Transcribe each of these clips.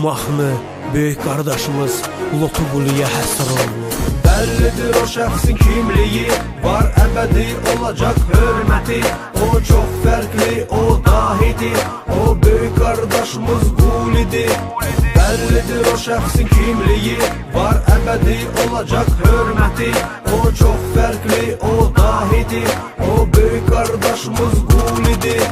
mahnı büyük kardeşimiz Lotubuli'ye həsr olunur. Bellidir o şəxsin kimliyi, var əbədi olacak hürməti. O çok farklı, o dahidir, o büyük kardeşimiz Qulidir. Bellidir o şəxsin kimliyi, var əbədi olacak hürməti. O çok farklı, o dahidir, o büyük kardeşimiz Qulidir.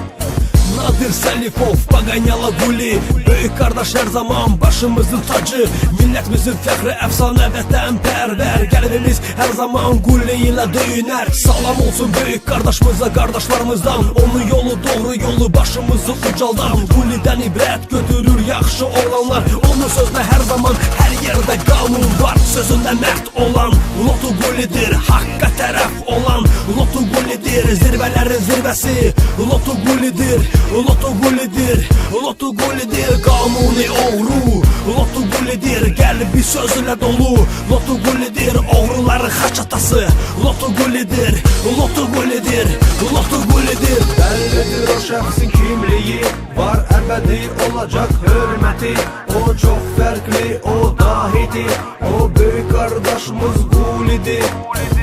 Nadir Salifov, Paganyalı Quli, büyük kardeş her zaman başımızın tacı, milletimizin fəxri, əfsanə, vətənpərvər. Qəlbimiz her zaman Quli ilə döyünər. Salam olsun büyük kardeşimizə, qardaşlarımızdan. Onun yolu doğru yolu, başımızı ucaldan. Qulidən ibrət götürür yaxşı olanlar. Onun sözlə her zaman her yerde qanun var. Sözündə mərd olan Lotu Qulidir, haqqa tərəf olan Lotu Qulidir, zirvələrin zirvəsi Lotu Qulidir. Lotu Qulidir, Lotu Qulidir, qanuni oğru Lotu Qulidir, qəlbi sözlə dolu Lotu Qulidir, oğruların xaç atası Lotu Qulidir, Lotu Qulidir, Lotu Qulidir. Bellidir o şəxsin kimliyi, var əbədi olacak hürməti. O çok farklı, o dahidir, o büyük kardeşimiz Qulidir.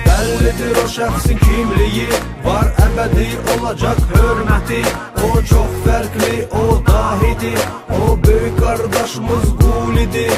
Bellidir o şəxsin kimliyi, var əbədi olacak hürməti. O çok farklı, o dahidir, o büyük kardeşimiz Qulidir.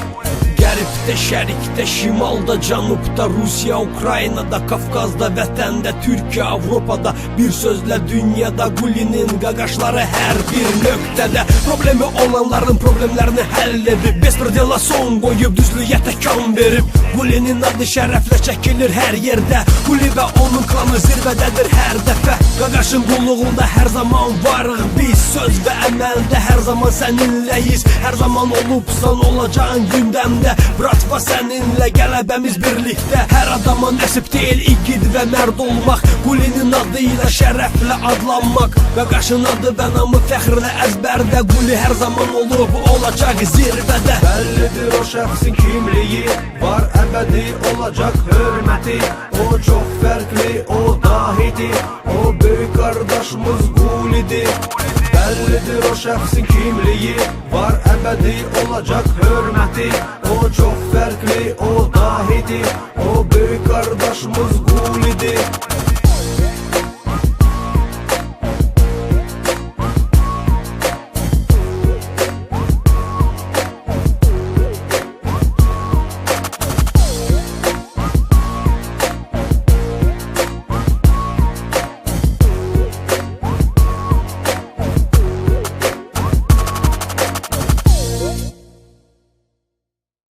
Qəribdə, şərikdə, şimalda, cənubda, Rusiya, Ukraynada, Kafkazda, vətəndə, Türkiyə, Avropada, bir sözlə dünyada Qulinin qaqaşları hər bir nöqtədə problemi olanların problemlərini həll edib, bespredela son qoyub, düzlüyə təkan verib. Qulinin adı şərəflə çəkilir hər yerdə, Quli və onun klanı zirvədədir hər dəfə. Qaqaşın qulluğunda hər zaman varıq biz, söz və əməldə hər zaman səninləyiz. Hər zaman olubsan, olacağın gündəmdə, bratva səninlə, qələbəmiz birlikdə. Hər adama nəsib deyil igid və mərd olmaq, Qulinin adı ilə şərəflə adlanmaq. Qaqaşın adı və namı fəxrlə əzbərdə, Quli hər zaman olub, olacaq zirvədə. Bellidir o şəxsin kimliyi, var əbədi olacak hürməti. O çok farklı, o dahidir, o büyük kardeşimiz Qulidir. Bellidir o şəxsin kimliyi, var əbədi olacak hürməti. O çok farklı, o dahidir, o büyük kardeşimiz Qulidir.